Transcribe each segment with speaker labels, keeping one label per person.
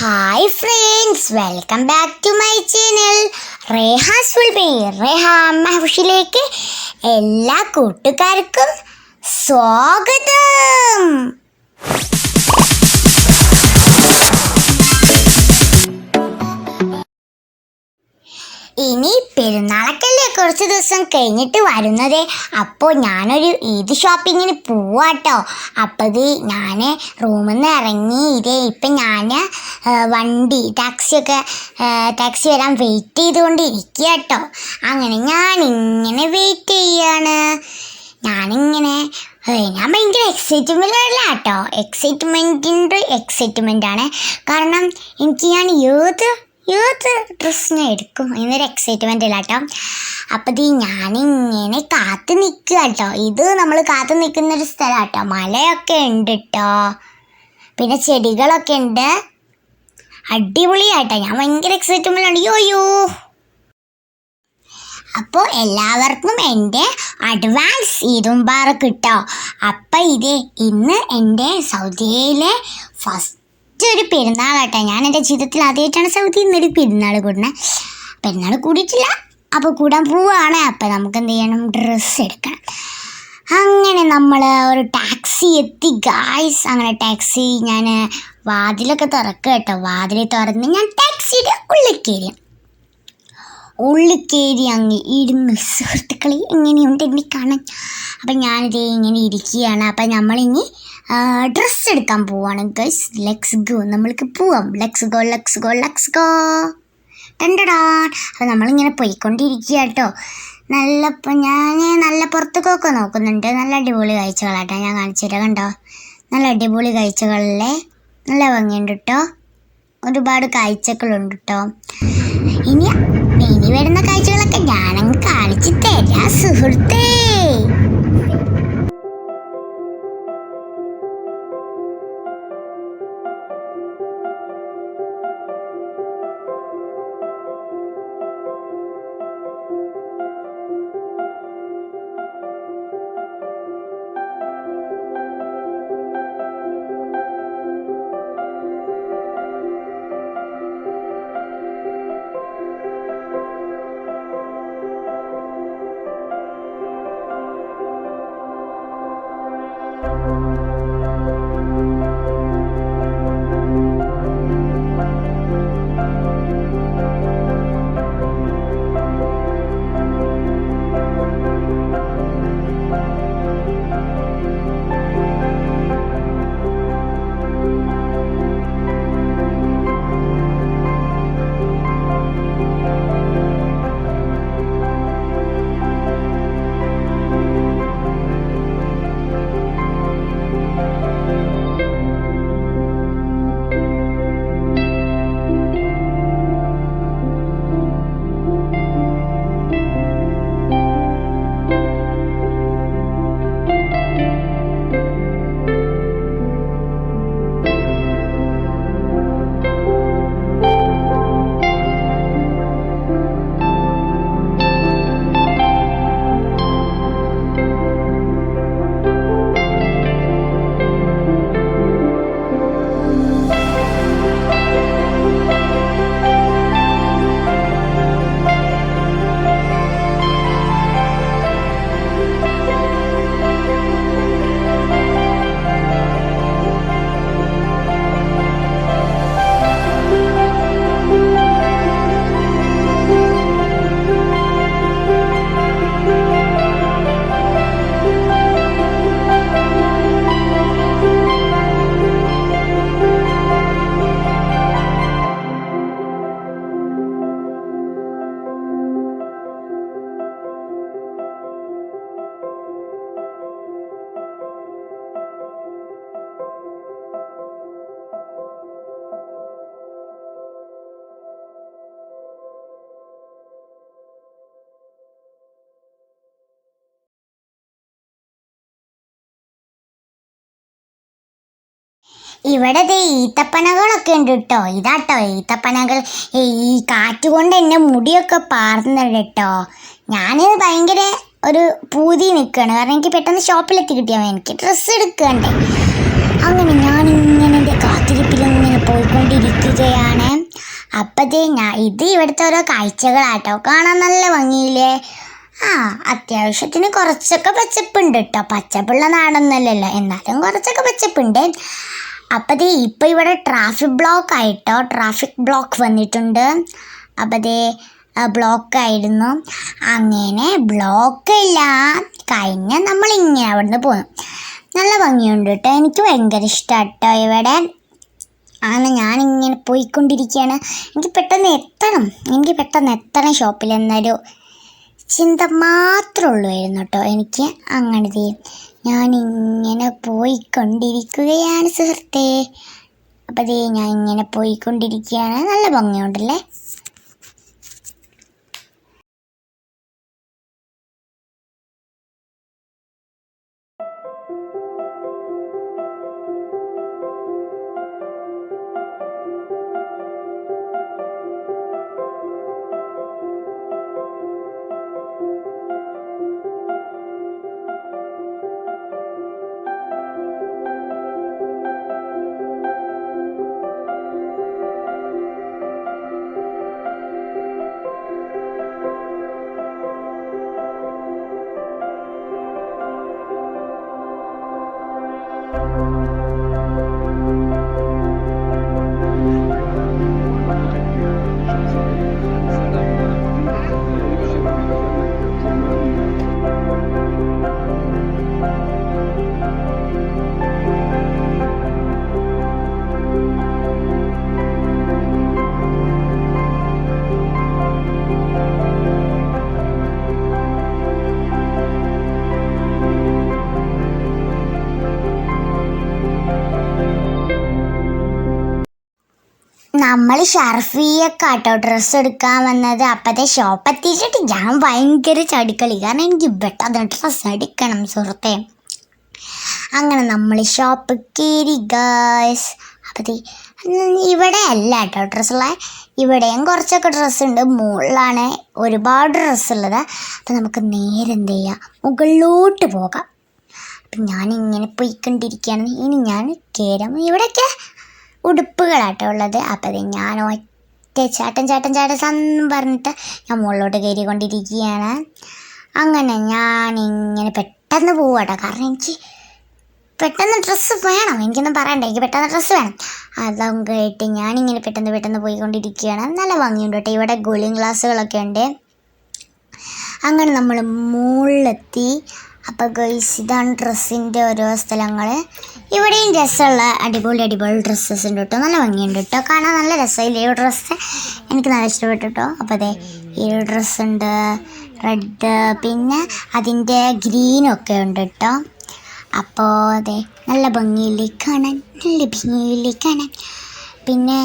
Speaker 1: Hi friends, welcome back to my channel റേഹാസ് ഫുൾബി. റേഹാം മഹഫിലേക്ക് എല്ലാ കൂട്ടുകാർക്കും സ്വാഗതം. ഇനി പെരുന്നാളൊക്കെയല്ലേ കുറച്ച് ദിവസം കഴിഞ്ഞിട്ട് വരുന്നത്. അപ്പോൾ ഞാനൊരു ഈദ് ഷോപ്പിങ്ങിന് പോവാട്ടോ. അപ്പോൾ ഞാൻ റൂമിൽ നിന്ന് ഇറങ്ങി ഇപ്പം ഞാൻ ടാക്സി വരാൻ വെയിറ്റ് ചെയ്തുകൊണ്ട് ഇരിക്കുക കേട്ടോ. അങ്ങനെ ഞാനിങ്ങനെ വെയിറ്റ് ചെയ്യാണ്. ഞാൻ ഭയങ്കര എക്സൈറ്റ്മെൻറ്റാട്ടോ. എക്സൈറ്റ്മെൻറ്റാണ്. കാരണം ഞാൻ ഏത് ഡ്രസ്സ് ഞാൻ എടുക്കും എന്നൊരു എക്സൈറ്റ്മെൻ്റ് ഇല്ല കേട്ടോ. അപ്പോൾ ഞാനിങ്ങനെ കാത്തു നിൽക്കുക കേട്ടോ. ഇത് നമ്മൾ കാത്തു നിൽക്കുന്നൊരു സ്ഥലം കേട്ടോ. മലയൊക്കെ ഉണ്ട് കേട്ടോ, പിന്നെ ചെടികളൊക്കെ ഉണ്ട്. അടിപൊളിയാട്ടോ. ഞാൻ ഭയങ്കര എക്സൈറ്റ്മെൻ്റ് യോയോ. അപ്പോൾ എല്ലാവർക്കും എൻ്റെ അഡ്വാൻസ് ഈദ് മുബാറക്ക് കേട്ടോ. അപ്പം ഇന്ന് എൻ്റെ സൗദിയിലെ ഫസ്റ്റ് ഒരു പെരുന്നാളാട്ടോ. ഞാൻ എൻ്റെ ജീവിതത്തിൽ ആദ്യമായിട്ടാണ് സൗദിയിൽ നിന്നൊരു പെരുന്നാൾ കൂടിയിട്ടില്ല. അപ്പോൾ കൂടാൻ പോവുകയാണ്. അപ്പോൾ നമുക്ക് എന്ത് ചെയ്യണം, ഡ്രസ്സ് എടുക്കണം. അങ്ങനെ നമ്മൾ ഒരു ടാക്സി എത്തി ഗായ്സ്. അങ്ങനെ ടാക്സി ഞാൻ വാതിലൊക്കെ തുറക്കുക കേട്ടോ. വാതിൽ തുറന്ന് ഞാൻ ടാക്സിയുടെ ഉള്ളിൽ കയറി അങ്ങ് ഇരുന്ന് സുഹൃത്തുക്കളെ എങ്ങനെയുണ്ട് എന്നെ കാണാൻ. അപ്പം ഇങ്ങനെ ഇരിക്കുകയാണ്. അപ്പം നമ്മളിനി ഡ്രസ്സ് എടുക്കാൻ പോവാണ് ഗൈസ്. ലെറ്റ്സ് ഗോ, നമ്മൾക്ക് പോവാം. ലെറ്റ്സ് ഗോ ടണ്ടടാ. അപ്പം നമ്മളിങ്ങനെ പോയിക്കൊണ്ടിരിക്കുക കേട്ടോ. ഞാൻ നല്ല പുറത്തേക്കൊക്കെ നോക്കുന്നുണ്ട്. നല്ല അടിപൊളി കാഴ്ചകളാട്ടോ. ഞാൻ കാണിച്ചു തരാം, കണ്ടോ. നല്ല അടിപൊളി കാഴ്ചകളല്ലേ, നല്ല ഭംഗിയുണ്ട് കേട്ടോ. ഒരുപാട് കാഴ്ചകളുണ്ട് കേട്ടോ. ഇനി വരുന്ന കാഴ്ചകളൊക്കെ ഞാനങ്ങ് കാണിച്ചു തരാം സുഹൃത്തേ. ഇവിടെ ഈത്തപ്പനകളൊക്കെ ഉണ്ട് കേട്ടോ. ഇതാട്ടോ ഈത്തപ്പനകൾ. ഈ കാറ്റ് കൊണ്ട് എൻ്റെ മുടിയൊക്കെ പാർന്നുണ്ട് കേട്ടോ. ഞാൻ ഭയങ്കര ഒരു പൂതി നിൽക്കുകയാണ്. കാരണം എനിക്ക് പെട്ടെന്ന് ഷോപ്പിലെത്തി കിട്ടിയാൽ എനിക്ക് ഡ്രസ്സ് എടുക്കണ്ടേ. അങ്ങനെ ഞാനിങ്ങനെ എൻ്റെ കാത്തിരിപ്പിലിങ്ങനെ പോയിക്കൊണ്ടിരിക്കുകയാണ്. അപ്പത്തേ ഇത് ഇവിടുത്തെ ഓരോ കാഴ്ചകളാട്ടോ, കാണാൻ നല്ല ഭംഗിയില്ലേ. അത്യാവശ്യത്തിന് കുറച്ചൊക്കെ പച്ചപ്പുണ്ട് കേട്ടോ, പച്ചപ്പുള്ള നാടൊന്നുമല്ലല്ലോ, എന്നാലും കുറച്ചൊക്കെ പച്ചപ്പുണ്ട്. അപ്പത്തേ ഇപ്പം ഇവിടെ ട്രാഫിക് ബ്ലോക്ക് ആയിട്ടോ, ട്രാഫിക് ബ്ലോക്ക് വന്നിട്ടുണ്ട്. അപ്പത്തേ ബ്ലോക്കായിരുന്നു. അങ്ങനെ ബ്ലോക്കില്ല കഴിഞ്ഞാൽ നമ്മളിങ്ങനെ അവിടുന്ന് പോകും. നല്ല ഭംഗിയുണ്ട് കേട്ടോ, എനിക്ക് ഭയങ്കര ഇഷ്ടമാണ് കേട്ടോ ഇവിടെ. അങ്ങനെ ഞാനിങ്ങനെ പോയിക്കൊണ്ടിരിക്കുകയാണ്. എനിക്ക് പെട്ടെന്ന് എത്തണം ഷോപ്പിൽ എന്നൊരു ചിന്ത മാത്രമേ ഉള്ളുവായിരുന്നു കേട്ടോ എനിക്ക്. അങ്ങനത്തെ ഞാനിങ്ങനെ പോയിക്കൊണ്ടിരിക്കുകയാണ് സുഹൃത്തേ. അപ്പോൾ ഞാൻ ഇങ്ങനെ പോയിക്കൊണ്ടിരിക്കുകയാണ്. നല്ല ഭംഗിയുണ്ടല്ലേ. നമ്മൾ ഷർഫിയൊക്കെ ആട്ടോ ഡ്രസ്സ് എടുക്കാൻ വന്നത്. അപ്പോഴത്തെ ഷോപ്പ് എത്തിച്ചിട്ട് ഞാൻ ഭയങ്കര ചടിക്കളി, കാരണം എനിക്ക് പെട്ടെന്ന് ഡ്രസ്സ് എടുക്കണം സുഹൃത്തെ. അങ്ങനെ നമ്മൾ ഷോപ്പ് കയറി ഗായ്സ്. അപ്പോഴത്തെ ഇവിടെ അല്ല കേട്ടോ ഡ്രസ്സുള്ള, ഇവിടെയും കുറച്ചൊക്കെ ഡ്രസ്സുണ്ട്. മുകളിലാണ് ഒരുപാട് ഡ്രസ്സുള്ളത്. അപ്പം നമുക്ക് നേരെ എന്ത് ചെയ്യാം, മുകളിലോട്ട് പോകാം. അപ്പം ഞാനിങ്ങനെ പോയിക്കൊണ്ടിരിക്കുകയാണ്. ഇനി ഞാൻ കയറാം. ഇവിടെയൊക്കെ ഉടുപ്പുകളാട്ടോ ഉള്ളത്. അപ്പം ഞാൻ ഒറ്റ ചാട്ടം പറഞ്ഞിട്ട് ഞാൻ മുകളിലോട്ട് കയറിക്കൊണ്ടിരിക്കുകയാണ്. അങ്ങനെ ഞാനിങ്ങനെ പെട്ടെന്ന് പോവാട്ടോ, കാരണം എനിക്ക് പെട്ടെന്ന് ഡ്രസ്സ് വേണം. എനിക്കൊന്നും പറയണ്ട, എനിക്ക് പെട്ടെന്ന് ഡ്രസ്സ് വേണം. അതൊക്കെ ആയിട്ട് ഞാനിങ്ങനെ പെട്ടെന്ന് പോയിക്കൊണ്ടിരിക്കുകയാണ്. നല്ല ഭംഗിയുണ്ട് കേട്ടോ. ഇവിടെ കൂളിംഗ് ഗ്ലാസ്സുകളൊക്കെ ഉണ്ട്. അങ്ങനെ നമ്മൾ മുകളിലെത്തി. അപ്പോൾ ഗൈസ് ഇതാണ് ഡ്രസ്സിൻ്റെ ഓരോ സ്ഥലങ്ങൾ. ഇവിടെയും രസമുള്ള അടിപൊളി ഡ്രസ്സസ് ഉണ്ട് കേട്ടോ. നല്ല ഭംഗിയുണ്ട് കേട്ടോ, കാണാൻ നല്ല രസമില്ല ഈ ഡ്രസ്സ്. എനിക്ക് നല്ല ഇഷ്ടപ്പെട്ടു കേട്ടോ. അപ്പോൾ അതെ ഈ ഡ്രസ്സുണ്ട് റെഡ്, പിന്നെ അതിൻ്റെ ഗ്രീനൊക്കെ ഉണ്ട് കേട്ടോ. അപ്പോൾ അതെ നല്ല ഭംഗിയില്ലേ കാണാൻ, പിന്നെ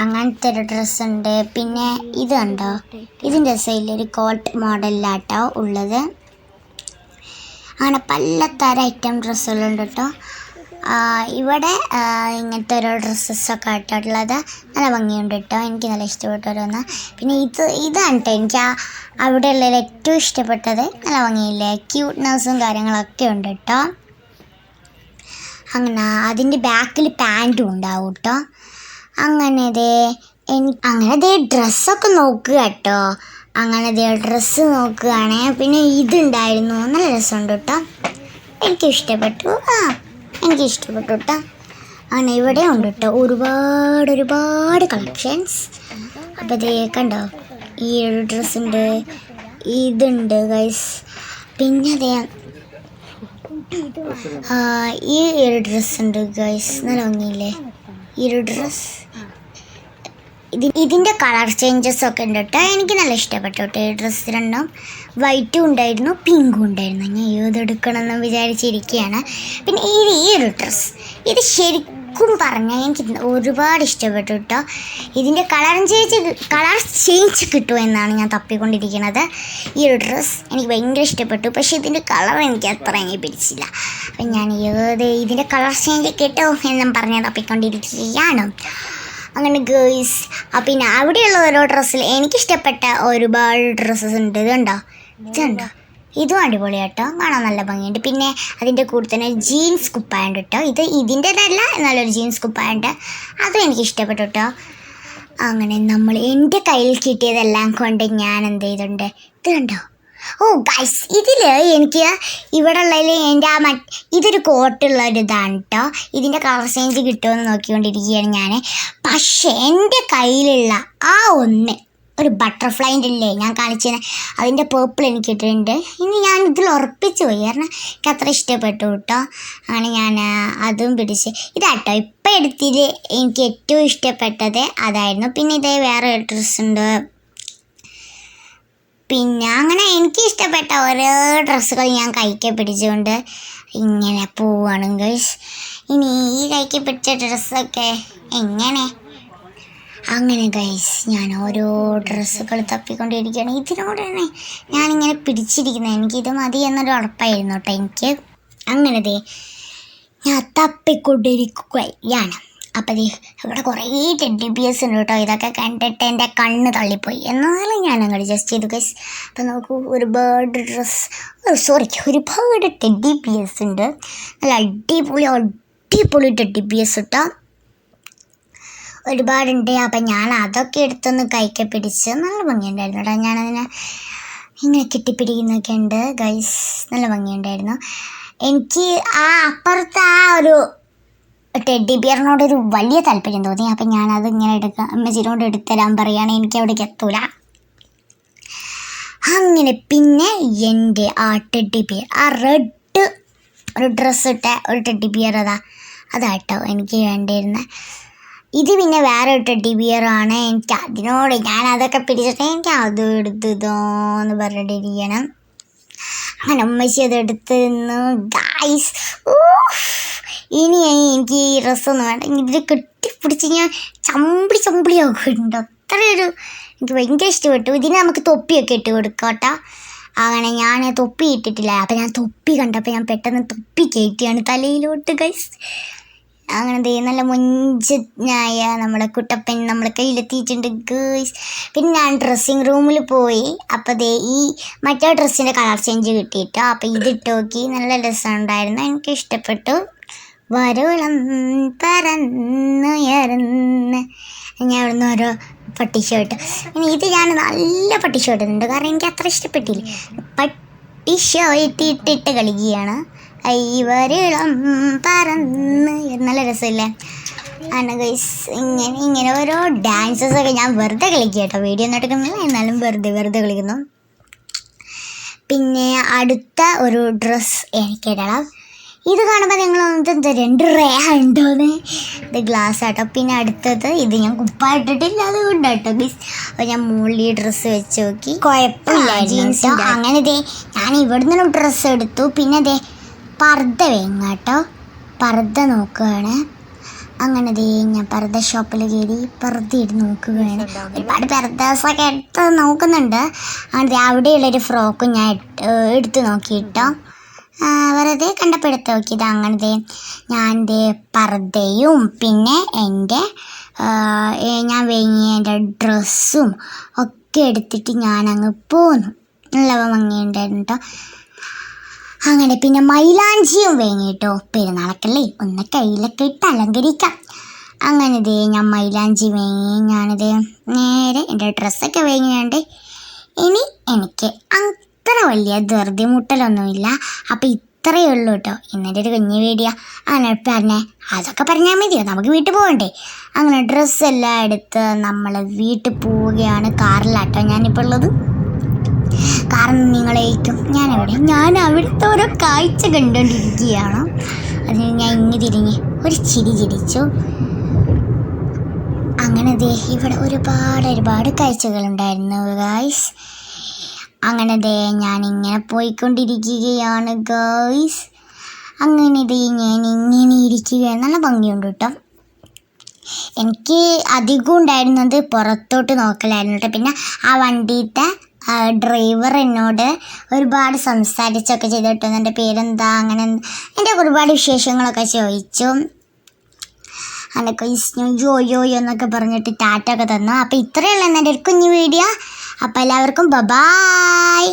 Speaker 1: അങ്ങനത്തെ ഒരു ഡ്രസ്സുണ്ട്. പിന്നെ ഇത് കണ്ടോ, ഇതിൻ്റെ രസമില്ല, ഒരു കോട്ട് മോഡലിലാട്ടോ ഉള്ളത്. അങ്ങനെ പലതരം ഐറ്റം ഡ്രസ്സുകളുണ്ട് കേട്ടോ. ഇവിടെ ഇങ്ങനത്തെ ഓരോ ഡ്രസ്സസൊക്കെ ആയിട്ടുള്ളത് നല്ല ഭംഗിയുണ്ട് കേട്ടോ. എനിക്ക് നല്ല ഇഷ്ടപ്പെട്ടു ഓരോന്ന്. പിന്നെ ഇതാണ് കേട്ടോ എനിക്ക് അവിടെയുള്ളതിൽ ഏറ്റവും ഇഷ്ടപ്പെട്ടത്. നല്ല ഭംഗിയില്ലേ, ക്യൂട്ട്നെസ്സും കാര്യങ്ങളൊക്കെ ഉണ്ട് കേട്ടോ. അങ്ങനെ അതിൻ്റെ ബാക്കിൽ പാൻറ്റും ഉണ്ടാവും കേട്ടോ. അങ്ങനെ ഡ്രസ്സൊക്കെ നോക്കുക കേട്ടോ. അങ്ങനെ ഡ്രസ്സ് നോക്കുകയാണേ. പിന്നെ ഇതുണ്ടായിരുന്നു, നല്ല രസമുണ്ട് കേട്ടോ, എനിക്കിഷ്ടപ്പെട്ടു കേട്ടോ. അങ്ങനെ ഇവിടെ ഉണ്ട് കേട്ടോ ഒരുപാട് കളക്ഷൻസ്. അപ്പോൾ ഇത് കണ്ടോ, ഈ ഒരു ഡ്രസ്സുണ്ട്, ഇതുണ്ട് ഗൈസ്. പിന്നെ ഈ ഒരു ഡ്രസ്സുണ്ട് ഗൈസ്, നല്ല ഭംഗിയില്ലേ ഈ ഒരു ഡ്രസ്സ്. ഇതിൻ്റെ കളർ ചേഞ്ചസ് ഒക്കെ ഉണ്ട് കേട്ടോ. എനിക്ക് നല്ല ഇഷ്ടപ്പെട്ടു കേട്ടോ ഈ ഡ്രസ്സ്. രണ്ടും വൈറ്റും ഉണ്ടായിരുന്നു, പിങ്കും ഉണ്ടായിരുന്നു. ഞാൻ ഏതെടുക്കണമെന്ന് വിചാരിച്ചിരിക്കുകയാണ്. പിന്നെ ഈ ഒരു ഡ്രസ്സ്, ഇത് ശരിക്കും പറഞ്ഞാൽ എനിക്ക് ഒരുപാട് ഇഷ്ടപ്പെട്ടു കേട്ടോ. ഇതിൻ്റെ കളർ ചേഞ്ച് കിട്ടുമെന്നാണ് ഞാൻ തപ്പിക്കൊണ്ടിരിക്കുന്നത്. ഈ ഒരു ഡ്രസ്സ് എനിക്ക് ഭയങ്കര ഇഷ്ടപ്പെട്ടു. പക്ഷേ ഇതിൻ്റെ കളർ എനിക്ക് അത്ര പിടിച്ചില്ല. അപ്പം ഞാൻ ഇതിൻ്റെ കളർ ചേഞ്ച് കിട്ടുമോ എന്നും പറഞ്ഞ് തപ്പിക്കൊണ്ടിരിക്കുകയാണ്. അങ്ങനെ ഗേൾസ്. പിന്നെ അവിടെയുള്ള ഓരോ ഡ്രസ്സിൽ എനിക്കിഷ്ടപ്പെട്ട ഒരുപാട് ഡ്രസ്സസ് ഉണ്ട്. ഇതുണ്ടോ, ഇതും അടിപൊളിയാട്ടോ, കാണാൻ നല്ല ഭംഗിയുണ്ട്. പിന്നെ അതിൻ്റെ കൂടെ തന്നെ ജീൻസ് കുപ്പായുണ്ട് കേട്ടോ. ഇതിൻ്റെതല്ല, നല്ലൊരു ജീൻസ് കുപ്പായുണ്ട്, അതും എനിക്ക് ഇഷ്ടപ്പെട്ടു കേട്ടോ. അങ്ങനെ നമ്മൾ എൻ്റെ കയ്യിൽ കിട്ടിയതെല്ലാം കൊണ്ട് ഞാൻ എന്ത് ചെയ്തിട്ടുണ്ട്, ഇത് കണ്ടോ? ഓ ഗൈസ്, ഇതിൽ എനിക്ക് ഇവിടെ ഉള്ളതിൽ എൻ്റെ ഇതൊരു കോട്ടുള്ള ഒരു ഇതാണ് കേട്ടോ. ഇതിൻ്റെ കളർ ചേഞ്ച് കിട്ടുമെന്ന് നോക്കിക്കൊണ്ടിരിക്കുകയാണ് ഞാൻ. പക്ഷേ എൻ്റെ കയ്യിലുള്ള ആ ഒന്ന് ഒരു ബട്ടർഫ്ലൈൻ്റെ ഇല്ലേ ഞാൻ കാണിച്ചത്, അതിൻ്റെ പേർപ്പിൾ എനിക്ക് ഇട്ടിട്ടുണ്ട്. ഇനി ഞാൻ ഇതിൽ ഉറപ്പിച്ച് പോയി, കാരണം എനിക്ക് അത്ര ഇഷ്ടപ്പെട്ടു കേട്ടോ. അങ്ങനെ ഞാൻ അതും പിടിച്ച് ഇതാട്ടോ ഇപ്പം എടുത്തതിൽ എനിക്ക് ഏറ്റവും ഇഷ്ടപ്പെട്ടത് അതായിരുന്നു. പിന്നെ ഇതേ വേറെ ഡ്രസ്സുണ്ട്. പിന്നെ അങ്ങനെ എനിക്ക് ഇഷ്ടപ്പെട്ട ഓരോ ഡ്രസ്സുകൾ ഞാൻ കൈക്ക് പിടിച്ചുകൊണ്ട് ഇങ്ങനെ പോവുകയാണ് ഗൈസ്. ഇനി ഈ കൈക്ക് പിടിച്ച ഡ്രസ്സൊക്കെ എങ്ങനെ? അങ്ങനെ ഗൈസ് ഞാൻ ഓരോ ഡ്രസ്സുകൾ തപ്പിക്കൊണ്ടിരിക്കുകയാണ്. ഇതിനോട് തന്നെ ഞാനിങ്ങനെ പിടിച്ചിരിക്കുന്നത്, എനിക്കിത് മതി എന്നൊരു ഉറപ്പായിരുന്നു കേട്ടോ എനിക്ക്. അങ്ങനത്തെ ഞാൻ തപ്പിക്കൊണ്ടിരിക്കുകയാണ്. അപ്പം ഇവിടെ കുറേ ടെഡ്ഡി ബിയേഴ്സ് ഉണ്ട് കേട്ടോ. ഇതൊക്കെ കണ്ടിട്ട് എൻ്റെ കണ്ണ് തള്ളിപ്പോയി, എന്നാലും ഞാൻ അങ്ങോട്ട് ജസ്റ്റ് ചെയ്തു ഗൈസ്. അപ്പം നോക്കൂ, ഒരുപാട് ഒരുപാട് ടെഡ്ഡി ബിയേഴ്സ് ഉണ്ട്. നല്ല അടിപൊളി ടെഡ്ഡി ബിയേഴ്സ് കേട്ടോ, ഒരുപാടുണ്ട്. അപ്പം ഞാൻ അതൊക്കെ എടുത്തൊന്ന് കൈക്ക് പിടിച്ച് നല്ല ഭംഗിയുണ്ടായിരുന്നു കേട്ടോ. ഞാനതിനെ ഇങ്ങനെ കെട്ടിപ്പിടിക്കുന്നൊക്കെ ഉണ്ട് ഗൈസ്, നല്ല ഭംഗിയുണ്ടായിരുന്നു. എനിക്ക് ആ അപ്പുറത്ത് ആ ഒരു ടെഡ്ഡി ബിയറിനോടൊരു വലിയ താല്പര്യം തോന്നി. അപ്പം ഞാനത് ഇങ്ങനെ അമ്മച്ചിനോട് എടുത്തരാൻ പറയുകയാണെങ്കിൽ എനിക്ക് അവിടേക്ക് എത്തൂല. അങ്ങനെ പിന്നെ എൻ്റെ ആ ടെഡ്ഡി ബിയർ, ആ റെഡ് ഒരു ഡ്രസ്സ് ഇട്ട ഒരു ടെഡ്ഡി ബിയർ അതാട്ടോ എനിക്ക് വേണ്ടിയിരുന്നത്. ഇത് പിന്നെ വേറെ ഒരു ടെഡ്ഡി ബിയറാണ്. എനിക്ക് അതിനോട് ഞാൻ അതൊക്കെ പിടിച്ചിട്ട് എനിക്ക് അത് എടുത്തതോന്ന് പറഞ്ഞിട്ടിരിക്കണം. അങ്ങനെ അമ്മച്ചി അതെടുത്ത് ഗൈസ്. ഇനി എനിക്ക് ഈ ഡ്രസ്സൊന്നും വേണ്ട, ഇതിൽ കെട്ടിപ്പിടിച്ച് ഞാൻ ചമ്പിളിയാകുന്നുണ്ട്. അത്രയൊരു എനിക്ക് ഭയങ്കര ഇഷ്ടപ്പെട്ടു. ഇതിന് നമുക്ക് തൊപ്പിയൊക്കെ ഇട്ട് കൊടുക്കാം കേട്ടോ. അങ്ങനെ ഞാൻ തൊപ്പി ഇട്ടിട്ടില്ല. അപ്പം ഞാൻ തൊപ്പി കണ്ടപ്പോൾ ഞാൻ പെട്ടെന്ന് തൊപ്പി കയറ്റിയാണ് തലയിലോട്ട് ഗൈസ്. അങ്ങനെ നല്ല മുഞ്ചായ നമ്മളെ കുട്ടപ്പൻ നമ്മളെ കയ്യിലെത്തിയിട്ടുണ്ട് ഗേയ്സ്. പിന്നെ ഞാൻ ഡ്രസ്സിങ് റൂമിൽ പോയി. അപ്പോൾ ഈ മറ്റേ ഡ്രസ്സിൻ്റെ കളർ ചേഞ്ച് കിട്ടിയിട്ടോ. അപ്പോൾ ഇതിട്ട് നോക്കി, നല്ല രസമുണ്ടായിരുന്നു, എനിക്ക് ഇഷ്ടപ്പെട്ടു. വരോളം പറന്നുയർന്ന് ഞാൻ ഇവിടുന്ന് ഓരോ പട്ടി ഷർട്ട്. ഇനി ഇത് ഞാൻ നല്ല പട്ടി ഷർട്ട് ഇടുന്നുണ്ട്, കാരണം എനിക്ക് അത്ര ഇഷ്ടപ്പെട്ടില്ല. പട്ടി ഷർട്ട് ഇട്ടിട്ട് കളിക്കുകയാണ്. വരോളം പറന്ന് നല്ല രസമില്ലേ? ആണ് ഗൈസ്. ഇങ്ങനെ ഓരോ ഡാൻസസൊക്കെ ഞാൻ വെറുതെ കളിക്കുക കേട്ടോ, വീഡിയോ ഒന്നും എടുക്കുന്നില്ല, എന്നാലും വെറുതെ കളിക്കുന്നു. പിന്നെ അടുത്ത ഒരു ഡ്രസ്സ് എനിക്കിടണം. ഇത് കാണുമ്പോൾ നിങ്ങൾ എന്താ 2 റേ ഉണ്ടോന്ന്, ഇത് ഗ്ലാസ് ആട്ടോ. പിന്നെ അടുത്തത് ഇത് ഞാൻ കുപ്പായിട്ടിട്ടില്ല, അതുകൊണ്ടാട്ടോ ഗൈസ്. അപ്പോൾ ഞാൻ മുകളിൽ ഡ്രസ്സ് വെച്ച് നോക്കി, കുഴപ്പമില്ല ജീൻസ്. അങ്ങനെ ഞാൻ ഇവിടെ നിന്നും ഡ്രസ്സ് എടുത്തു. പിന്നെ പർദ്ദ വേങ്ങാട്ടോ, പർദ്ദ നോക്കുകയാണ്. അങ്ങനെ ഞാൻ പർദ്ദ ഷോപ്പിൽ കയറി പർദ്ദ ഇട്ട് നോക്കുകയാണ്. ഒരുപാട് പർദ്ദസൊക്കെ എടുത്ത് നോക്കുന്നുണ്ട്. അങ്ങനെ അവിടെയുള്ളൊരു ഫ്രോക്കും ഞാൻ എടുത്ത് നോക്കിയിട്ടോ, വെറുതെ കണ്ടപ്പോൾ എടുത്ത് നോക്കിയത്. അങ്ങനത്തെ ഞാൻ പർദ്ദയും പിന്നെ എൻ്റെ ഞാൻ വാങ്ങിയ എൻ്റെ ഡ്രസ്സും ഒക്കെ എടുത്തിട്ട് ഞാനങ്ങ് പോന്നു. നല്ല ഭംഗിയുണ്ടായിരുന്നു കേട്ടോ. അങ്ങനെ പിന്നെ മൈലാഞ്ചിയും വാങ്ങിയിട്ടോ, പെരുന്നാളൊക്കെയല്ലേ, ഒന്ന് കയ്യിലൊക്കെ ഇട്ട് അലങ്കരിക്കാം. അങ്ങനെ ഞാൻ മൈലാഞ്ചി വാങ്ങി. ഞാനിത് നേരെ എൻ്റെ ഡ്രസ്സൊക്കെ വാങ്ങിയാണ്ട് ഇനി എനിക്ക് അത്ര വലിയ ധൃതി മുട്ടലൊന്നുമില്ല. അപ്പം ഇത്രയേ ഉള്ളൂ കേട്ടോ ഇന്നത്തെ ഒരു കുഞ്ഞു വീഡിയോ. അങ്ങനെ അതൊക്കെ പറഞ്ഞാൽ മതിയോ, നമുക്ക് വീട്ടിൽ പോകണ്ടേ? അങ്ങനെ ഡ്രസ്സെല്ലാം എടുത്ത് നമ്മൾ വീട്ടിൽ പോവുകയാണ്. കാറിലാട്ടോ ഞാനിപ്പോൾ ഉള്ളത്. കാരണം നിങ്ങളേക്കും ഞാൻ അവിടുത്തെ ഓരോ കാഴ്ച കണ്ടുകൊണ്ടിരിക്കുകയാണ്. അതിന് ഞാൻ ഇങ്ങ് തിരിഞ്ഞ് ഒരു ചിരി ചിരിച്ചു. അങ്ങനെ ഇവിടെ ഒരുപാട് കാഴ്ചകളുണ്ടായിരുന്നു ഗായ്സ്. അങ്ങനെ ഞാനിങ്ങനെ പോയിക്കൊണ്ടിരിക്കുകയാണ് ഗായ്സ്. അങ്ങനെ ഞാൻ ഇങ്ങനെ ഇരിക്കുകയാണ്. നല്ല ഭംഗിയുണ്ട് കേട്ടോ. എനിക്ക് അധികം ഉണ്ടായിരുന്നത് പുറത്തോട്ട് നോക്കലായിരുന്നു കേട്ടോ. പിന്നെ ആ വണ്ടിയിലത്തെ ഡ്രൈവർ എന്നോട് ഒരുപാട് സംസാരിച്ചൊക്കെ ചെയ്തു കേട്ടോ. എൻ്റെ പേരെന്താ, അങ്ങനെ എൻ്റെ ഒരുപാട് വിശേഷങ്ങളൊക്കെ ചോദിച്ചു. അതൊക്കെ യോ എന്നൊക്കെ പറഞ്ഞിട്ട് ടാറ്റ ഒക്കെ തന്നു. അപ്പോൾ ഇത്രയുള്ള എൻ്റെ ഒരു കുഞ്ഞു വീഡിയോ. അപ്പോൾ എല്ലാവർക്കും by.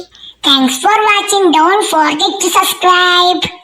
Speaker 2: Thanks for watching. Don't forget to subscribe.